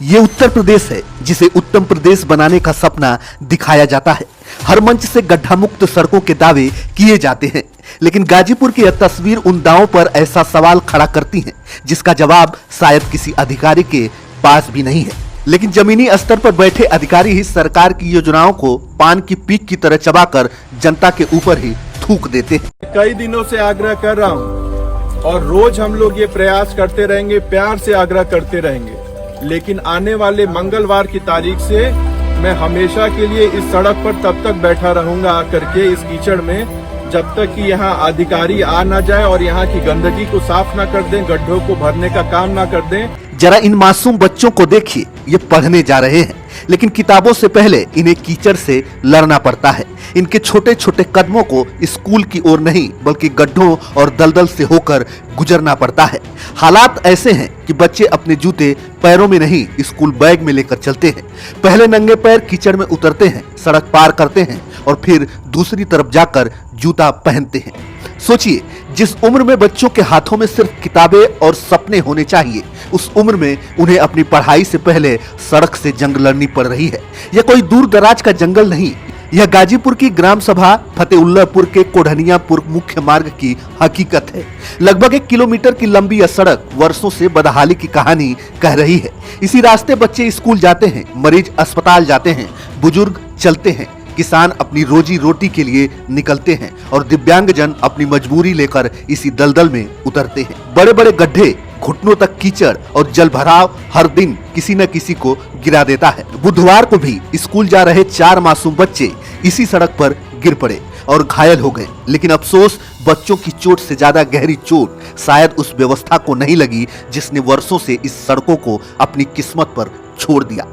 ये उत्तर प्रदेश है जिसे उत्तम प्रदेश बनाने का सपना दिखाया जाता है। हर मंच से गड्ढा मुक्त सड़कों के दावे किए जाते हैं, लेकिन गाजीपुर की यह तस्वीर उन दावों पर ऐसा सवाल खड़ा करती है जिसका जवाब शायद किसी अधिकारी के पास भी नहीं है। लेकिन जमीनी स्तर पर बैठे अधिकारी ही सरकार की योजनाओं को पान की पीक की तरह चबाकर जनता के ऊपर ही थूक देते हैं। कई दिनों से आग्रह कर रहा हूँ और रोज हम लोग ये प्रयास करते रहेंगे, प्यार से आग्रह करते रहेंगे, लेकिन आने वाले मंगलवार की तारीख से मैं हमेशा के लिए इस सड़क पर तब तक बैठा रहूंगा आकर के इस कीचड़ में, जब तक कि यहाँ अधिकारी आ ना जाए और यहाँ की गंदगी को साफ ना कर दें, गड्ढों को भरने का काम ना कर दें। जरा इन मासूम बच्चों को देखिए, ये पढ़ने जा रहे हैं, लेकिन किताबों से पहले इन्हें कीचड़ से लड़ना पड़ता है। इनके छोटे छोटे कदमों को स्कूल की ओर नहीं बल्कि गड्ढों और दलदल से होकर गुजरना पड़ता है। हालात ऐसे हैं कि बच्चे अपने जूते पैरों में नहीं स्कूल बैग में लेकर चलते हैं। पहले नंगे पैर कीचड़ में उतरते हैं, सड़क पार करते हैं और फिर दूसरी तरफ जाकर जूता पहनते हैं। सोचिए, जिस उम्र में बच्चों के हाथों में सिर्फ किताबें और सपने होने चाहिए, उस उम्र में उन्हें अपनी पढ़ाई से पहले सड़क से जंग लड़नी पड़ रही है। यह कोई दूर दराज का जंगल नहीं, यह गाजीपुर की ग्राम सभा फतेउल्लाहपुर के कोढ़नियापुर मुख्य मार्ग की हकीकत है। लगभग 1 किलोमीटर की लंबी यह सड़क वर्षों से बदहाली की कहानी कह रही है। इसी रास्ते बच्चे स्कूल जाते हैं, मरीज अस्पताल जाते हैं, बुजुर्ग चलते हैं, किसान अपनी रोजी रोटी के लिए निकलते हैं और दिव्यांगजन अपनी मजबूरी लेकर इसी दलदल में उतरते हैं। बड़े बड़े गड्ढे, घुटनों तक कीचड़ और जल भराव हर दिन किसी न किसी को गिरा देता है। बुधवार को भी स्कूल जा रहे 4 मासूम बच्चे इसी सड़क पर गिर पड़े और घायल हो गए, लेकिन अफसोस, बच्चों की चोट से ज्यादा गहरी चोट शायद उस व्यवस्था को नहीं लगी जिसने वर्षों से इस सड़कों को अपनी किस्मत पर छोड़ दिया।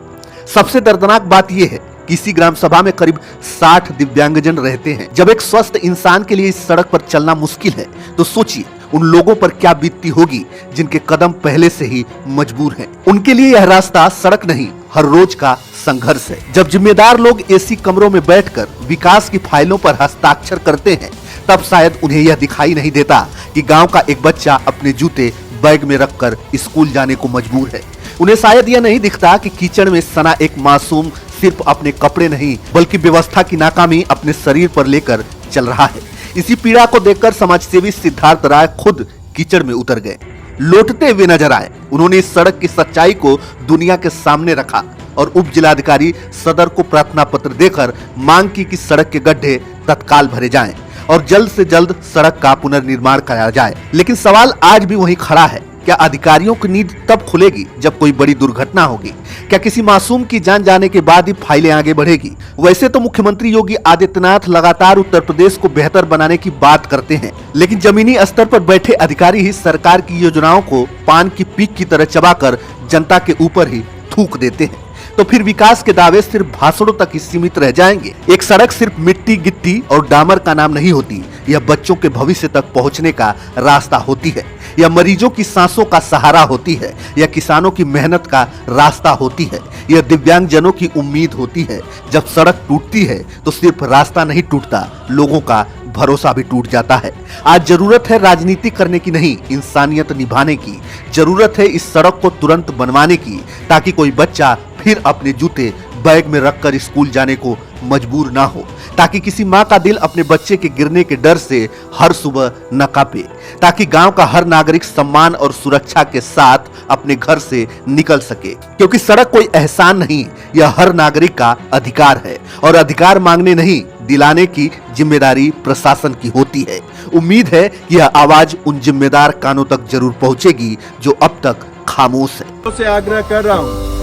सबसे दर्दनाक बात यह है कि इसी ग्राम सभा में करीब 60 दिव्यांगजन रहते हैं। जब एक स्वस्थ इंसान के लिए इस सड़क पर चलना मुश्किल है, तो सोचिए उन लोगों पर क्या बीतती होगी जिनके कदम पहले से ही मजबूर हैं। उनके लिए यह रास्ता सड़क नहीं, हर रोज का संघर्ष है। जब जिम्मेदार लोग एसी कमरों में बैठकर विकास की फाइलों पर हस्ताक्षर करते हैं, तब शायद उन्हें यह दिखाई नहीं देता कि गांव का एक बच्चा अपने जूते बैग में रखकर स्कूल जाने को मजबूर है। उन्हें शायद यह नहीं दिखता कि कीचड़ में सना एक मासूम सिर्फ अपने कपड़े नहीं बल्कि व्यवस्था की नाकामी अपने शरीर पर लेकर चल रहा है। इसी पीड़ा को देखकर समाजसेवी सिद्धार्थ राय खुद कीचड़ में उतर गए, लौटते हुए नजर आए। उन्होंने इस सड़क की सच्चाई को दुनिया के सामने रखा और उप जिलाधिकारी सदर को प्रार्थना पत्र देकर मांग की कि सड़क के गड्ढे तत्काल भरे जाएं और जल्द से जल्द सड़क का पुनर्निर्माण कराया जाए। लेकिन सवाल आज भी वही खड़ा है, क्या अधिकारियों की नींद तब खुलेगी जब कोई बड़ी दुर्घटना होगी? क्या किसी मासूम की जान जाने के बाद ही फाइलें आगे बढ़ेगी? वैसे तो मुख्यमंत्री योगी आदित्यनाथ लगातार उत्तर प्रदेश को बेहतर बनाने की बात करते हैं, लेकिन जमीनी स्तर पर बैठे अधिकारी ही सरकार की योजनाओं को पान की पीक की तरह चबाकर जनता के ऊपर ही थूक देते हैं। तो फिर विकास के दावे सिर्फ भाषणों तक ही सीमित रह जाएंगे। एक सड़क सिर्फ मिट्टी, गिट्टी और डामर का नाम नहीं होती, यह बच्चों के भविष्य तक पहुंचने का रास्ता होती है, यह मरीजों की सांसों का सहारा होती है, यह किसानों की मेहनत का रास्ता होती है, यह दिव्यांगजनों की उम्मीद होती है। जब सड़क टूटती है तो सिर्फ रास्ता नहीं टूटता, लोगों का भरोसा भी टूट जाता है। आज जरूरत है राजनीति करने की नहीं, इंसानियत निभाने की। जरूरत है इस सड़क को तुरंत बनवाने की, ताकि कोई बच्चा फिर अपने जूते बैग में रखकर स्कूल जाने को मजबूर ना हो, ताकि किसी माँ का दिल अपने बच्चे के गिरने के डर से हर सुबह न कांपे, ताकि गांव का हर नागरिक सम्मान और सुरक्षा के साथ अपने घर से निकल सके। क्योंकि सड़क कोई एहसान नहीं, यह हर नागरिक का अधिकार है और अधिकार मांगने नहीं, दिलाने की जिम्मेदारी प्रशासन की होती है। उम्मीद है कि यह आवाज उन जिम्मेदार कानों तक जरूर पहुंचेगी जो अब तक खामोश है। से आग्रह कर रहा हूँ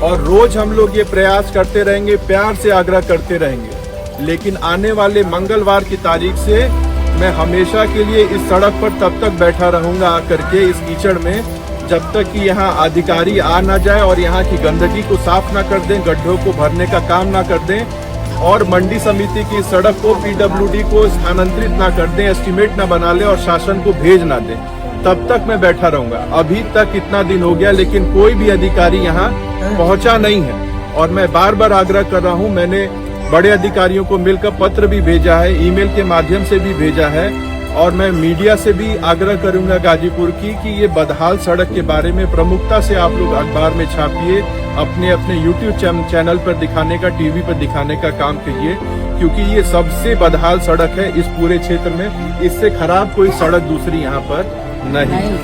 और रोज हम लोग ये प्रयास करते रहेंगे, प्यार से आग्रह करते रहेंगे, लेकिन आने वाले मंगलवार की तारीख से मैं हमेशा के लिए इस सड़क पर तब तक बैठा रहूंगा आकर के इस कीचड़ में, जब तक कि यहाँ अधिकारी आ ना जाए और यहाँ की गंदगी को साफ ना कर दें, गड्ढों को भरने का काम ना कर दें और मंडी समिति की सड़क को PWD को स्थानांतरित ना कर दें, एस्टीमेट ना बना ले और शासन को भेज ना दें, तब तक मैं बैठा रहूंगा। अभी तक इतना दिन हो गया लेकिन कोई भी अधिकारी यहाँ पहुंचा नहीं है और मैं बार बार आग्रह कर रहा हूँ। मैंने बड़े अधिकारियों को मिलकर पत्र भी भेजा है, ईमेल के माध्यम से भी भेजा है और मैं मीडिया से भी आग्रह करूंगा गाजीपुर की कि ये बदहाल सड़क के बारे में प्रमुखता से आप लोग अखबार में छापिए, अपने अपने YouTube चैनल पर दिखाने का, टीवी पर दिखाने का काम कीजिए, क्योंकि ये सबसे बदहाल सड़क है इस पूरे क्षेत्र में। इससे खराब कोई सड़क दूसरी यहाँ पर नहीं।